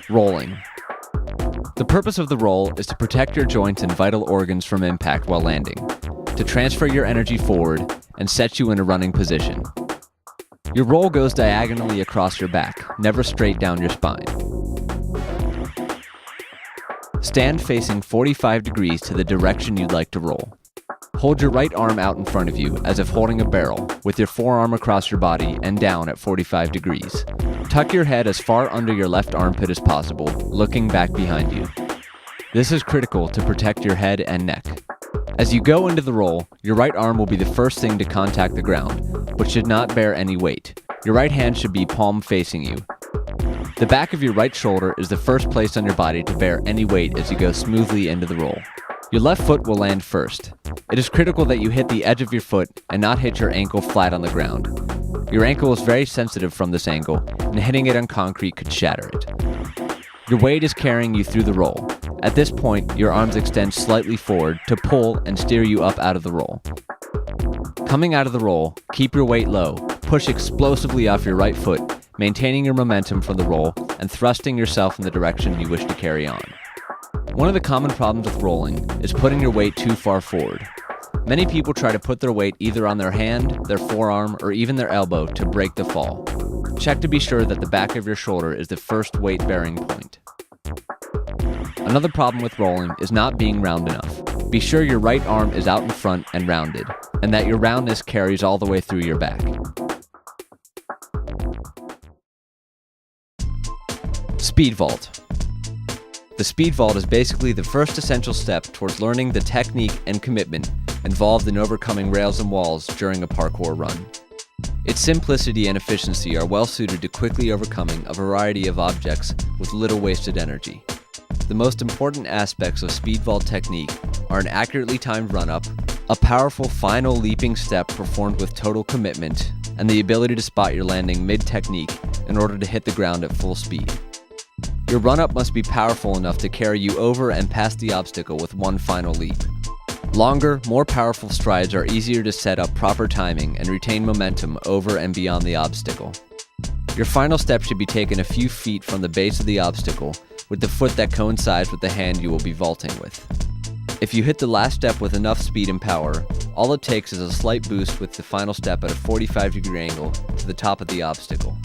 Rolling. The purpose of the roll is to protect your joints and vital organs from impact while landing, to transfer your energy forward and set you in a running position. Your roll goes diagonally across your back, never straight down your spine. Stand facing 45 degrees to the direction you'd like to roll. Hold your right arm out in front of you as if holding a barrel, with your forearm across your body and down at 45 degrees. Tuck your head as far under your left armpit as possible, looking back behind you. This is critical to protect your head and neck. As you go into the roll, your right arm will be the first thing to contact the ground, but should not bear any weight. Your right hand should be palm facing you. The back of your right shoulder is the first place on your body to bear any weight as you go smoothly into the roll. Your left foot will land first. It is critical that you hit the edge of your foot and not hit your ankle flat on the ground. Your ankle is very sensitive from this angle, and hitting it on concrete could shatter it. Your weight is carrying you through the roll. At this point, your arms extend slightly forward to pull and steer you up out of the roll. Coming out of the roll, keep your weight low, push explosively off your right foot, maintaining your momentum from the roll and thrusting yourself in the direction you wish to carry on. One of the common problems with rolling is putting your weight too far forward. Many people try to put their weight either on their hand, their forearm, or even their elbow to break the fall. Check to be sure that the back of your shoulder is the first weight-bearing point. Another problem with rolling is not being round enough. Be sure your right arm is out in front and rounded, and that your roundness carries all the way through your back. Speed vault. The speed vault is basically the first essential step towards learning the technique and commitment involved in overcoming rails and walls during a parkour run. Its simplicity and efficiency are well suited to quickly overcoming a variety of objects with little wasted energy. The most important aspects of speed vault technique are an accurately timed run-up, a powerful final leaping step performed with total commitment, and the ability to spot your landing mid-technique in order to hit the ground at full speed. Your run-up must be powerful enough to carry you over and past the obstacle with one final leap. Longer, more powerful strides are easier to set up proper timing and retain momentum over and beyond the obstacle. Your final step should be taken a few feet from the base of the obstacle, with the foot that coincides with the hand you will be vaulting with. If you hit the last step with enough speed and power, all it takes is a slight boost with the final step at a 45-degree angle to the top of the obstacle.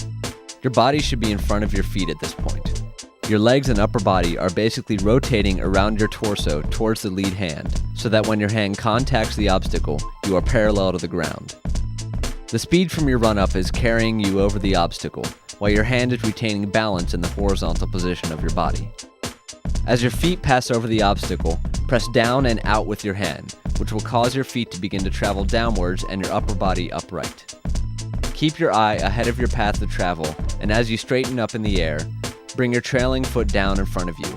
Your body should be in front of your feet at this point. Your legs and upper body are basically rotating around your torso towards the lead hand, so that when your hand contacts the obstacle, you are parallel to the ground. The speed from your run-up is carrying you over the obstacle, while your hand is retaining balance in the horizontal position of your body. As your feet pass over the obstacle, press down and out with your hand, which will cause your feet to begin to travel downwards and your upper body upright. Keep your eye ahead of your path of travel, and as you straighten up in the air, bring your trailing foot down in front of you.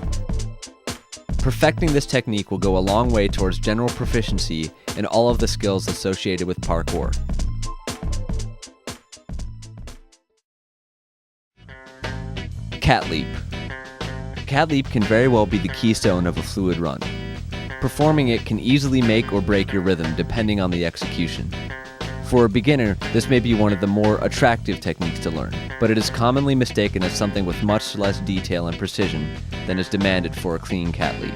Perfecting this technique will go a long way towards general proficiency in all of the skills associated with parkour. Cat leap. Cat leap can very well be the keystone of a fluid run. Performing it can easily make or break your rhythm depending on the execution. For a beginner, this may be one of the more attractive techniques to learn, but it is commonly mistaken as something with much less detail and precision than is demanded for a clean cat leap.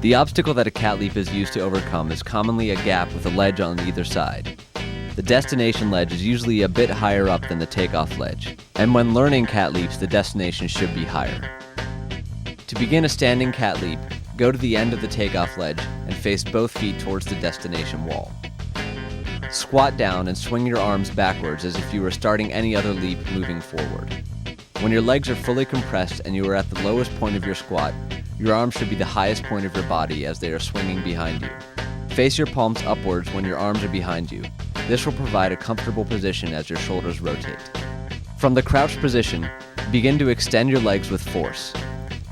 The obstacle that a cat leap is used to overcome is commonly a gap with a ledge on either side. The destination ledge is usually a bit higher up than the takeoff ledge, and when learning cat leaps, the destination should be higher. To begin a standing cat leap, go to the end of the takeoff ledge and face both feet towards the destination wall. Squat down and swing your arms backwards as if you were starting any other leap moving forward. When your legs are fully compressed and you are at the lowest point of your squat, your arms should be the highest point of your body as they are swinging behind you. Face your palms upwards when your arms are behind you. This will provide a comfortable position as your shoulders rotate. From the crouched position, begin to extend your legs with force.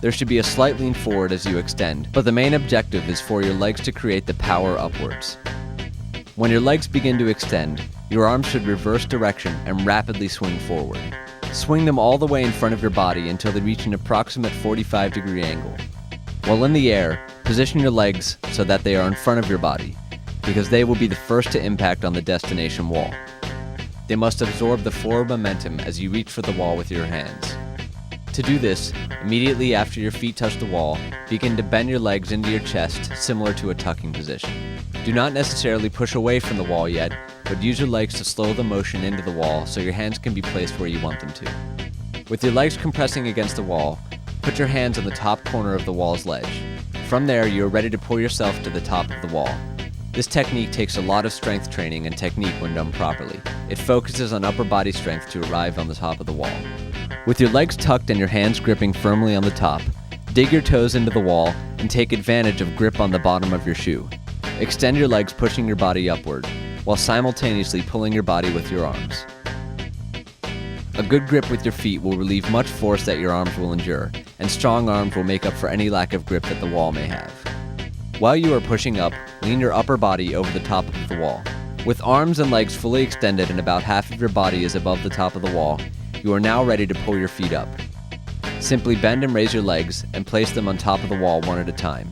There should be a slight lean forward as you extend, but the main objective is for your legs to create the power upwards. When your legs begin to extend, your arms should reverse direction and rapidly swing forward. Swing them all the way in front of your body until they reach an approximate 45-degree angle. While in the air, position your legs so that they are in front of your body, because they will be the first to impact on the destination wall. They must absorb the forward momentum as you reach for the wall with your hands. To do this, immediately after your feet touch the wall, begin to bend your legs into your chest, similar to a tucking position. Do not necessarily push away from the wall yet, but use your legs to slow the motion into the wall so your hands can be placed where you want them to. With your legs compressing against the wall, put your hands on the top corner of the wall's ledge. From there, you are ready to pull yourself to the top of the wall. This technique takes a lot of strength training and technique when done properly. It focuses on upper body strength to arrive on the top of the wall. With your legs tucked and your hands gripping firmly on the top, dig your toes into the wall and take advantage of grip on the bottom of your shoe. Extend your legs, pushing your body upward, while simultaneously pulling your body with your arms. A good grip with your feet will relieve much force that your arms will endure, and strong arms will make up for any lack of grip that the wall may have. While you are pushing up, lean your upper body over the top of the wall. With arms and legs fully extended and about half of your body is above the top of the wall, you are now ready to pull your feet up. Simply bend and raise your legs and place them on top of the wall one at a time.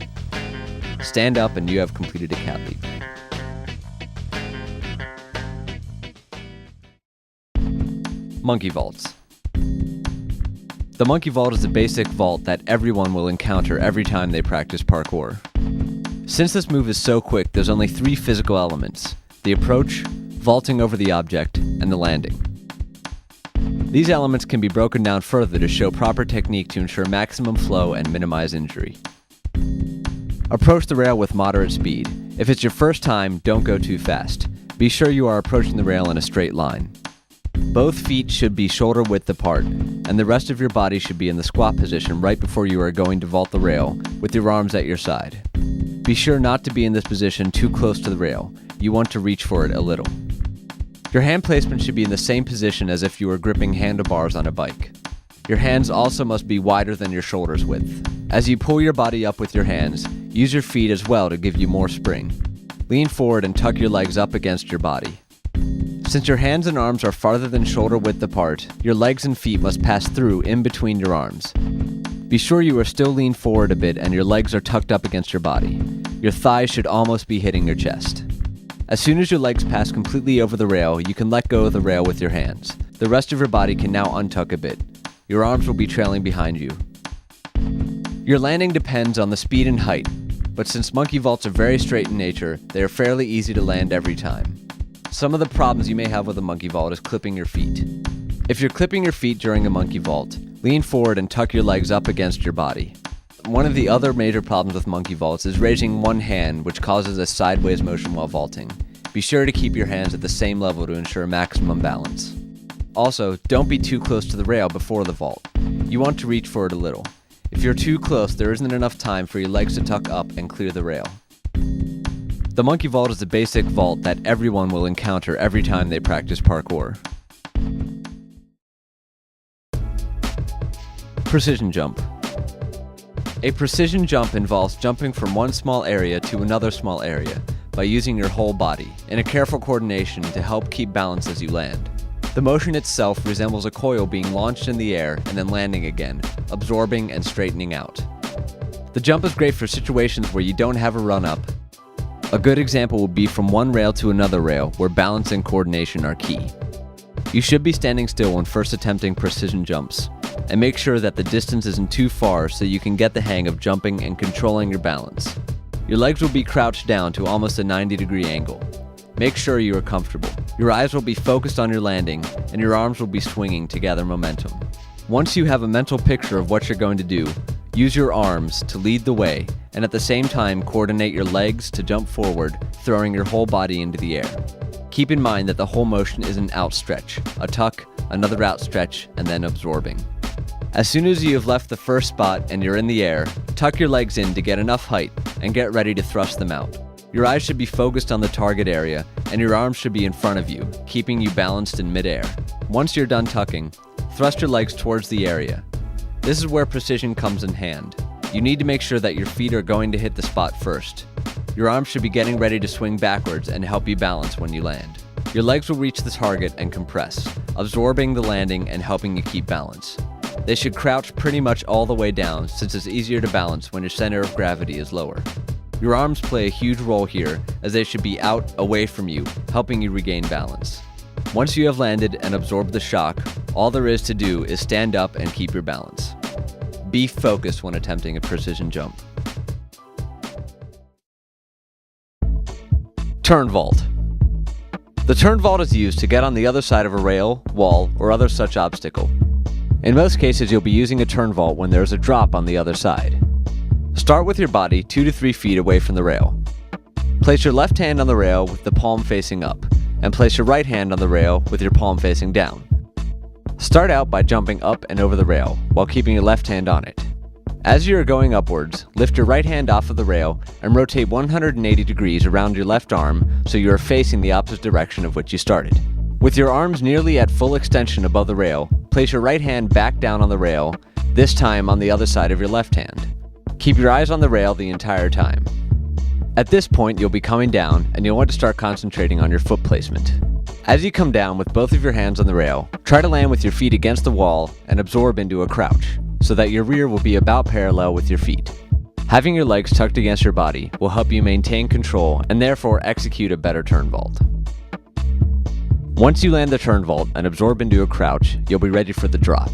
Stand up and you have completed a cat leap. Monkey vaults. The monkey vault is a basic vault that everyone will encounter every time they practice parkour. Since this move is so quick, there's only 3 physical elements: the approach, vaulting over the object, and the landing. These elements can be broken down further to show proper technique to ensure maximum flow and minimize injury. Approach the rail with moderate speed. If it's your first time, don't go too fast. Be sure you are approaching the rail in a straight line. Both feet should be shoulder width apart, and the rest of your body should be in the squat position right before you are going to vault the rail, with your arms at your side. Be sure not to be in this position too close to the rail. You want to reach for it a little. Your hand placement should be in the same position as if you were gripping handlebars on a bike. Your hands also must be wider than your shoulders width. As you pull your body up with your hands, use your feet as well to give you more spring. Lean forward and tuck your legs up against your body. Since your hands and arms are farther than shoulder width apart, your legs and feet must pass through in between your arms. Be sure you are still leaned forward a bit and your legs are tucked up against your body. Your thighs should almost be hitting your chest. As soon as your legs pass completely over the rail, you can let go of the rail with your hands. The rest of your body can now untuck a bit. Your arms will be trailing behind you. Your landing depends on the speed and height, but since monkey vaults are very straight in nature, they are fairly easy to land every time. Some of the problems you may have with a monkey vault is clipping your feet. If you're clipping your feet during a monkey vault, lean forward and tuck your legs up against your body. One of the other major problems with monkey vaults is raising one hand, which causes a sideways motion while vaulting. Be sure to keep your hands at the same level to ensure maximum balance. Also, don't be too close to the rail before the vault. You want to reach for it a little. If you're too close, there isn't enough time for your legs to tuck up and clear the rail. The monkey vault is a basic vault that everyone will encounter every time they practice parkour. Precision jump. A precision jump involves jumping from one small area to another small area by using your whole body in a careful coordination to help keep balance as you land. The motion itself resembles a coil being launched in the air and then landing again, absorbing and straightening out. The jump is great for situations where you don't have a run-up. A good example would be from one rail to another rail, where balance and coordination are key. You should be standing still when first attempting precision jumps, and make sure that the distance isn't too far so you can get the hang of jumping and controlling your balance. Your legs will be crouched down to almost a 90-degree angle. Make sure you are comfortable. Your eyes will be focused on your landing, and your arms will be swinging to gather momentum. Once you have a mental picture of what you're going to do, use your arms to lead the way, and at the same time coordinate your legs to jump forward, throwing your whole body into the air. Keep in mind that the whole motion is an outstretch, a tuck, another outstretch, and then absorbing. As soon as you have left the first spot and you're in the air, tuck your legs in to get enough height and get ready to thrust them out. Your eyes should be focused on the target area, and your arms should be in front of you, keeping you balanced in midair. Once you're done tucking, thrust your legs towards the area. This is where precision comes in hand. You need to make sure that your feet are going to hit the spot first. Your arms should be getting ready to swing backwards and help you balance when you land. Your legs will reach the target and compress, absorbing the landing and helping you keep balance. They should crouch pretty much all the way down, since it's easier to balance when your center of gravity is lower. Your arms play a huge role here, as they should be out, away from you, helping you regain balance. Once you have landed and absorbed the shock, all there is to do is stand up and keep your balance. be focused when attempting a precision jump. Turn vault. The turn vault is used to get on the other side of a rail, wall, or other such obstacle. In most cases, you'll be using a turn vault when there is a drop on the other side. Start with your body 2 to 3 feet away from the rail. Place your left hand on the rail with the palm facing up, and place your right hand on the rail with your palm facing down. Start out by jumping up and over the rail, while keeping your left hand on it. As you are going upwards, lift your right hand off of the rail and rotate 180 degrees around your left arm so you are facing the opposite direction of which you started. With your arms nearly at full extension above the rail, place your right hand back down on the rail, this time on the other side of your left hand. Keep your eyes on the rail the entire time. At this point, you'll be coming down and you'll want to start concentrating on your foot placement. As you come down with both of your hands on the rail, try to land with your feet against the wall and absorb into a crouch, so that your rear will be about parallel with your feet. Having your legs tucked against your body will help you maintain control and therefore execute a better turn vault. Once you land the turn vault and absorb into a crouch, you'll be ready for the drop.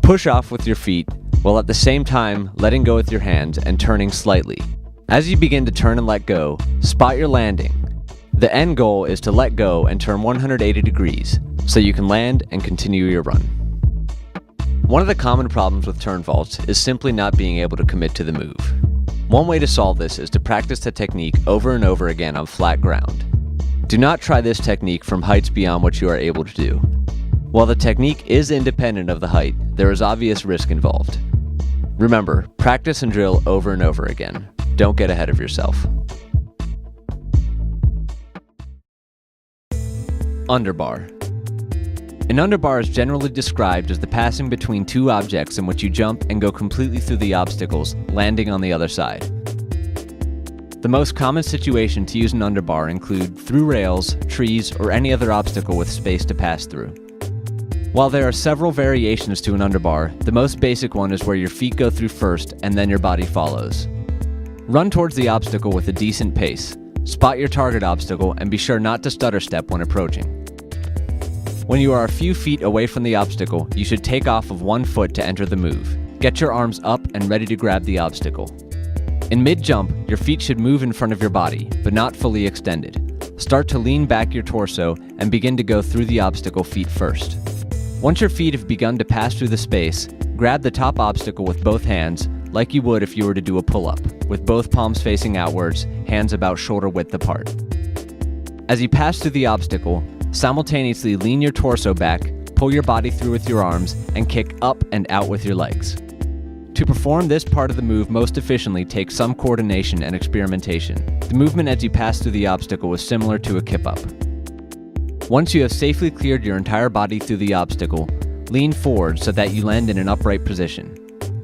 Push off with your feet, while at the same time letting go with your hands and turning slightly. As you begin to turn and let go, spot your landing. The end goal is to let go and turn 180 degrees, so you can land and continue your run. One of the common problems with turn vaults is simply not being able to commit to the move. One way to solve this is to practice the technique over and over again on flat ground. Do not try this technique from heights beyond what you are able to do. While the technique is independent of the height, there is obvious risk involved. Remember, practice and drill over and over again. Don't get ahead of yourself. Underbar. An underbar is generally described as the passing between two objects in which you jump and go completely through the obstacles, landing on the other side. The most common situation to use an underbar include through rails, trees, or any other obstacle with space to pass through. While there are several variations to an underbar, the most basic one is where your feet go through first and then your body follows. Run towards the obstacle with a decent pace. Spot your target obstacle and be sure not to stutter step when approaching. When you are a few feet away from the obstacle, you should take off of one foot to enter the move. Get your arms up and ready to grab the obstacle. In mid-jump, your feet should move in front of your body, but not fully extended. Start to lean back your torso and begin to go through the obstacle feet first. Once your feet have begun to pass through the space, grab the top obstacle with both hands, like you would if you were to do a pull-up, with both palms facing outwards, hands about shoulder width apart. As you pass through the obstacle, simultaneously lean your torso back, pull your body through with your arms, and kick up and out with your legs. To perform this part of the move most efficiently takes some coordination and experimentation. The movement as you pass through the obstacle is similar to a kip-up. Once you have safely cleared your entire body through the obstacle, lean forward so that you land in an upright position,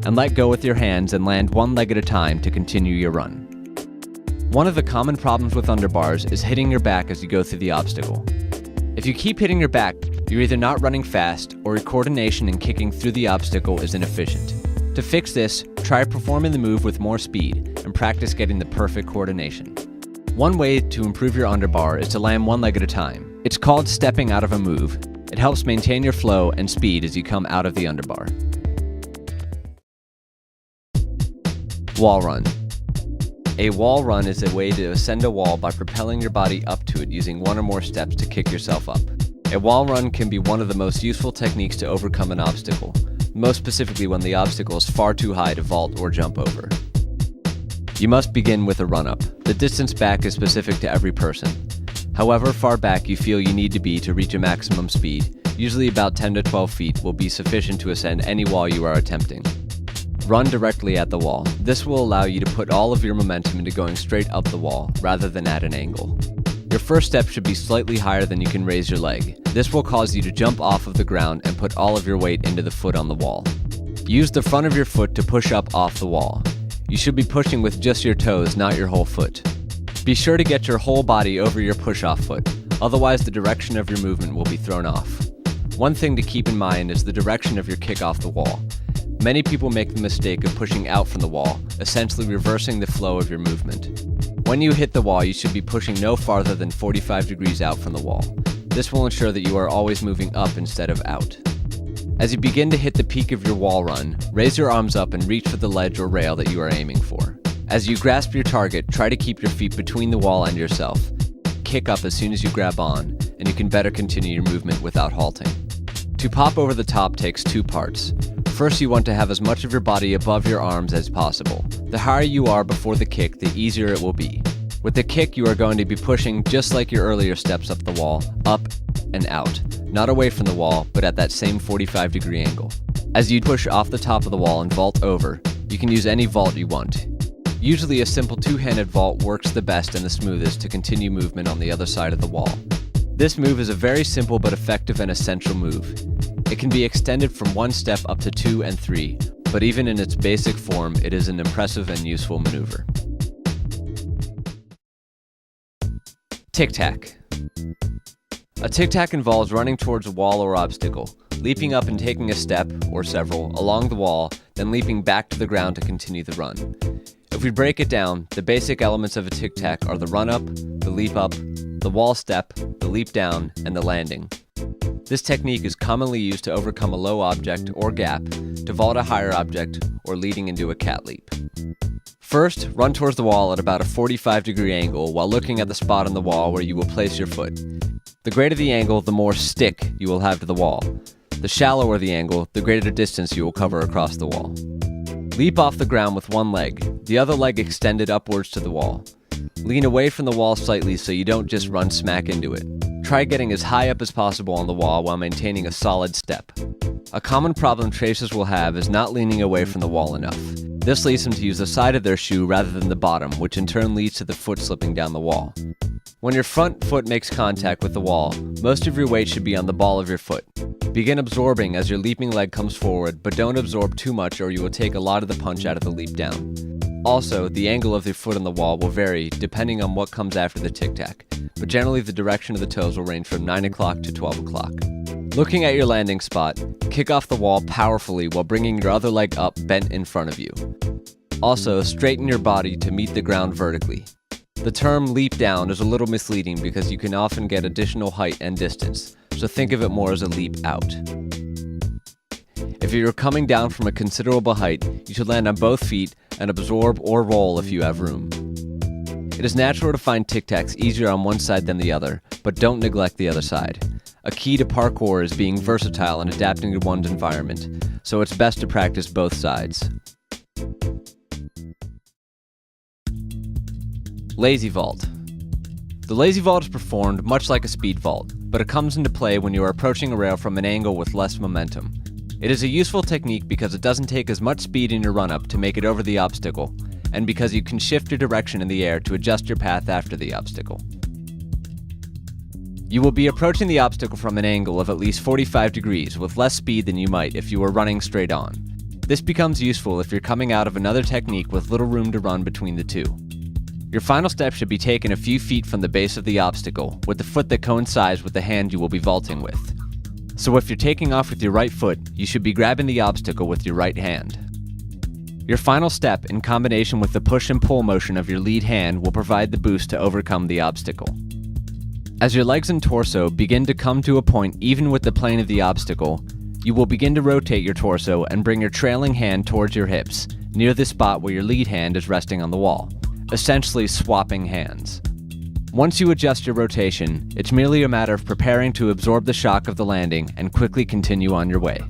and let go with your hands and land one leg at a time to continue your run. One of the common problems with underbars is hitting your back as you go through the obstacle. If you keep hitting your back, you're either not running fast or your coordination in kicking through the obstacle is inefficient. To fix this, try performing the move with more speed and practice getting the perfect coordination. One way to improve your underbar is to land one leg at a time. It's called stepping out of a move. It helps maintain your flow and speed as you come out of the underbar. Wall run. A wall run is a way to ascend a wall by propelling your body up to it using one or more steps to kick yourself up. A wall run can be one of the most useful techniques to overcome an obstacle, most specifically when the obstacle is far too high to vault or jump over. You must begin with a run-up. The distance back is specific to every person. However far back you feel you need to be to reach a maximum speed, usually about 10 to 12 feet, will be sufficient to ascend any wall you are attempting. Run directly at the wall. This will allow you to put all of your momentum into going straight up the wall, rather than at an angle. Your first step should be slightly higher than you can raise your leg. This will cause you to jump off of the ground and put all of your weight into the foot on the wall. Use the front of your foot to push up off the wall. You should be pushing with just your toes, not your whole foot. Be sure to get your whole body over your push-off foot, otherwise the direction of your movement will be thrown off. One thing to keep in mind is the direction of your kick off the wall. Many people make the mistake of pushing out from the wall, essentially reversing the flow of your movement. When you hit the wall, you should be pushing no farther than 45 degrees out from the wall. This will ensure that you are always moving up instead of out. As you begin to hit the peak of your wall run, raise your arms up and reach for the ledge or rail that you are aiming for. As you grasp your target, try to keep your feet between the wall and yourself. Kick up as soon as you grab on, and you can better continue your movement without halting. To pop over the top takes two parts. First, you want to have as much of your body above your arms as possible. The higher you are before the kick, the easier it will be. With the kick, you are going to be pushing just like your earlier steps up the wall, up and out. Not away from the wall, but at that same 45-degree angle. As you push off the top of the wall and vault over, you can use any vault you want. Usually a simple two-handed vault works the best and the smoothest to continue movement on the other side of the wall. This move is a very simple but effective and essential move. It can be extended from one step up to 2 and 3, but even in its basic form, it is an impressive and useful maneuver. Tic Tac. A Tic Tac involves running towards a wall or obstacle, leaping up and taking a step, or several, along the wall, then leaping back to the ground to continue the run. If we break it down, the basic elements of a Tic Tac are the run up, the leap up, the wall step, the leap down, and the landing. This technique is commonly used to overcome a low object or gap, to vault a higher object, or leading into a cat leap. First, run towards the wall at about a 45-degree angle while looking at the spot on the wall where you will place your foot. The greater the angle, the more stick you will have to the wall. The shallower the angle, the greater distance you will cover across the wall. Leap off the ground with one leg, the other leg extended upwards to the wall. Lean away from the wall slightly so you don't just run smack into it. Try getting as high up as possible on the wall while maintaining a solid step. A common problem tracers will have is not leaning away from the wall enough. This leads them to use the side of their shoe rather than the bottom, which in turn leads to the foot slipping down the wall. When your front foot makes contact with the wall, most of your weight should be on the ball of your foot. Begin absorbing as your leaping leg comes forward, but don't absorb too much or you will take a lot of the punch out of the leap down. Also, the angle of your foot on the wall will vary depending on what comes after the Tic Tac, but generally the direction of the toes will range from 9 o'clock to 12 o'clock. Looking at your landing spot, kick off the wall powerfully while bringing your other leg up bent in front of you. Also, straighten your body to meet the ground vertically. The term leap down is a little misleading because you can often get additional height and distance, so think of it more as a leap out. If you're coming down from a considerable height, you should land on both feet and absorb or roll if you have room. It is natural to find Tic Tacs easier on one side than the other, but don't neglect the other side. A key to parkour is being versatile and adapting to one's environment, so it's best to practice both sides. Lazy vault. The lazy vault is performed much like a speed vault, but it comes into play when you are approaching a rail from an angle with less momentum. It is a useful technique because it doesn't take as much speed in your run-up to make it over the obstacle, and because you can shift your direction in the air to adjust your path after the obstacle. You will be approaching the obstacle from an angle of at least 45 degrees with less speed than you might if you were running straight on. This becomes useful if you're coming out of another technique with little room to run between the two. Your final step should be taken a few feet from the base of the obstacle, with the foot that coincides with the hand you will be vaulting with. So if you're taking off with your right foot, you should be grabbing the obstacle with your right hand. Your final step, in combination with the push and pull motion of your lead hand, will provide the boost to overcome the obstacle. As your legs and torso begin to come to a point even with the plane of the obstacle, you will begin to rotate your torso and bring your trailing hand towards your hips, near the spot where your lead hand is resting on the wall, essentially swapping hands. Once you adjust your rotation, it's merely a matter of preparing to absorb the shock of the landing and quickly continue on your way.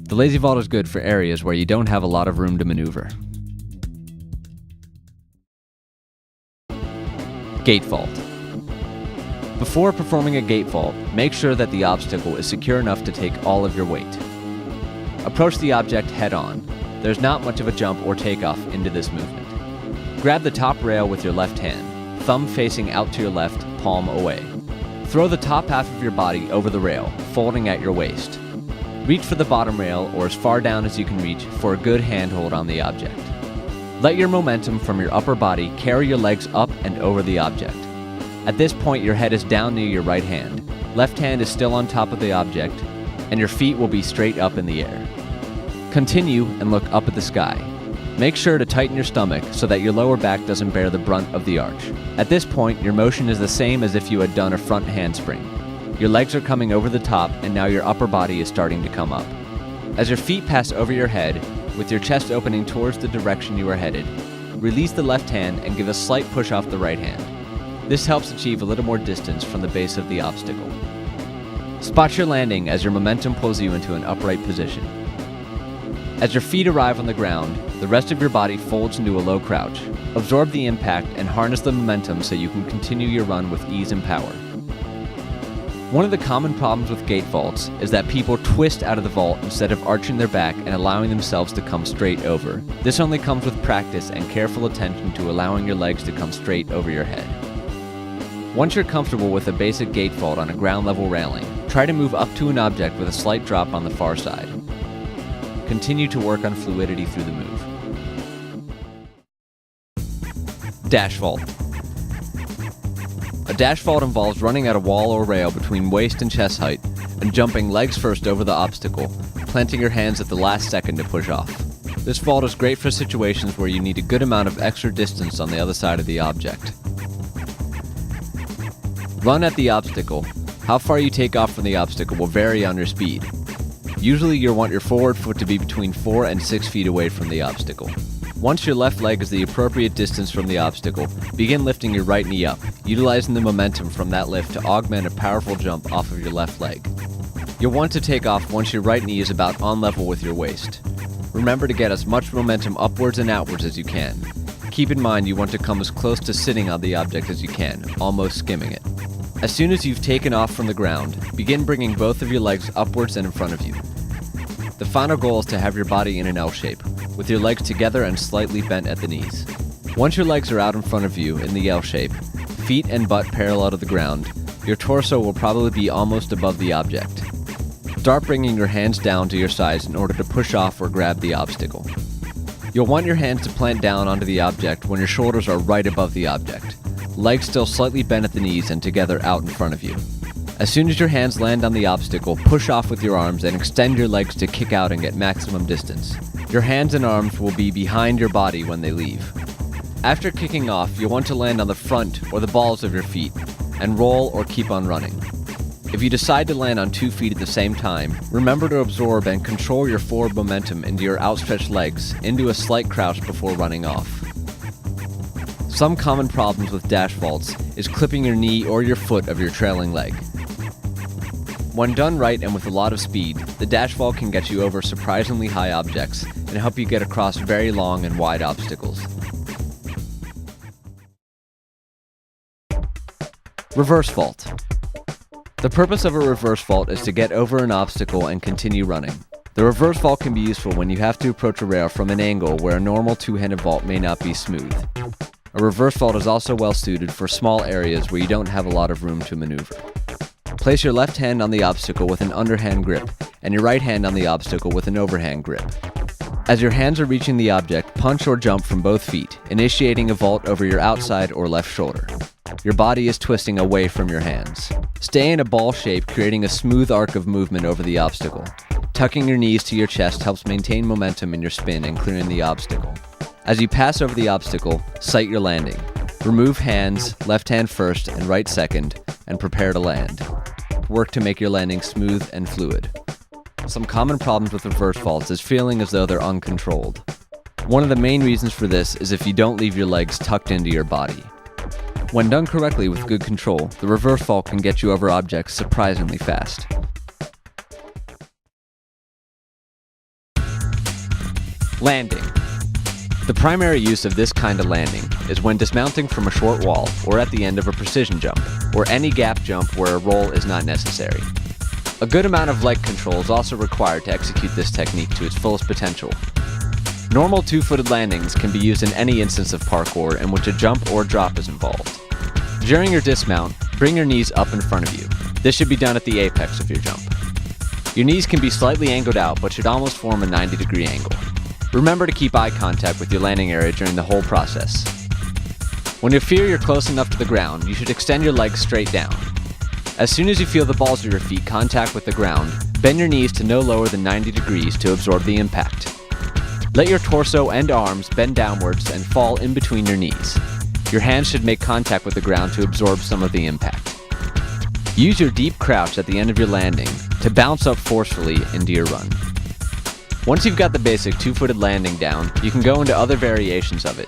The lazy vault is good for areas where you don't have a lot of room to maneuver. Gate vault. Before performing a gate vault, make sure that the obstacle is secure enough to take all of your weight. Approach the object head on. There's not much of a jump or takeoff into this movement. Grab the top rail with your left hand, thumb facing out to your left, palm away. Throw the top half of your body over the rail, folding at your waist. Reach for the bottom rail or as far down as you can reach for a good handhold on the object. Let your momentum from your upper body carry your legs up and over the object. At this point, your head is down near your right hand. Left hand is still on top of the object, and your feet will be straight up in the air. Continue and look up at the sky. Make sure to tighten your stomach so that your lower back doesn't bear the brunt of the arch. At this point, your motion is the same as if you had done a front handspring. Your legs are coming over the top, and now your upper body is starting to come up. As your feet pass over your head, with your chest opening towards the direction you are headed, release the left hand and give a slight push off the right hand. This helps achieve a little more distance from the base of the obstacle. Spot your landing as your momentum pulls you into an upright position. As your feet arrive on the ground, the rest of your body folds into a low crouch. Absorb the impact and harness the momentum so you can continue your run with ease and power. One of the common problems with gate vaults is that people twist out of the vault instead of arching their back and allowing themselves to come straight over. This only comes with practice and careful attention to allowing your legs to come straight over your head. Once you're comfortable with a basic gate vault on a ground level railing, try to move up to an object with a slight drop on the far side. Continue to work on fluidity through the move. Dash vault. A dash vault involves running at a wall or rail between waist and chest height and jumping legs first over the obstacle, planting your hands at the last second to push off. This vault is great for situations where you need a good amount of extra distance on the other side of the object. Run at the obstacle. How far you take off from the obstacle will vary on your speed. Usually you'll want your forward foot to be between 4 and 6 feet away from the obstacle. Once your left leg is the appropriate distance from the obstacle, begin lifting your right knee up, utilizing the momentum from that lift to augment a powerful jump off of your left leg. You'll want to take off once your right knee is about on level with your waist. Remember to get as much momentum upwards and outwards as you can. Keep in mind you want to come as close to sitting on the object as you can, almost skimming it. As soon as you've taken off from the ground, begin bringing both of your legs upwards and in front of you. The final goal is to have your body in an L shape, with your legs together and slightly bent at the knees. Once your legs are out in front of you in the L shape, feet and butt parallel to the ground, your torso will probably be almost above the object. Start bringing your hands down to your sides in order to push off or grab the obstacle. You'll want your hands to plant down onto the object when your shoulders are right above the object, legs still slightly bent at the knees and together out in front of you. As soon as your hands land on the obstacle, push off with your arms and extend your legs to kick out and get maximum distance. Your hands and arms will be behind your body when they leave. After kicking off, you'll want to land on the front or the balls of your feet and roll or keep on running. If you decide to land on 2 feet at the same time, remember to absorb and control your forward momentum into your outstretched legs into a slight crouch before running off. Some common problems with dash vaults is clipping your knee or your foot of your trailing leg. When done right and with a lot of speed, the dash vault can get you over surprisingly high objects and help you get across very long and wide obstacles. Reverse vault. The purpose of a reverse vault is to get over an obstacle and continue running. The reverse vault can be useful when you have to approach a rail from an angle where a normal two-handed vault may not be smooth. A reverse vault is also well suited for small areas where you don't have a lot of room to maneuver. Place your left hand on the obstacle with an underhand grip and your right hand on the obstacle with an overhand grip. As your hands are reaching the object, punch or jump from both feet, initiating a vault over your outside or left shoulder. Your body is twisting away from your hands. Stay in a ball shape, creating a smooth arc of movement over the obstacle. Tucking your knees to your chest helps maintain momentum in your spin and clearing the obstacle. As you pass over the obstacle, sight your landing. Remove hands, left hand first and right second, and prepare to land. Work to make your landing smooth and fluid. Some common problems with reverse vaults is feeling as though they're uncontrolled. One of the main reasons for this is if you don't leave your legs tucked into your body. When done correctly with good control, the reverse vault can get you over objects surprisingly fast. Landing. The primary use of this kind of landing is when dismounting from a short wall or at the end of a precision jump, or any gap jump where a roll is not necessary. A good amount of leg control is also required to execute this technique to its fullest potential. Normal two-footed landings can be used in any instance of parkour in which a jump or drop is involved. During your dismount, bring your knees up in front of you. This should be done at the apex of your jump. Your knees can be slightly angled out but should almost form a 90-degree angle. Remember to keep eye contact with your landing area during the whole process. When you feel you're close enough to the ground, you should extend your legs straight down. As soon as you feel the balls of your feet contact with the ground, bend your knees to no lower than 90 degrees to absorb the impact. Let your torso and arms bend downwards and fall in between your knees. Your hands should make contact with the ground to absorb some of the impact. Use your deep crouch at the end of your landing to bounce up forcefully into your run. Once you've got the basic two-footed landing down, you can go into other variations of it.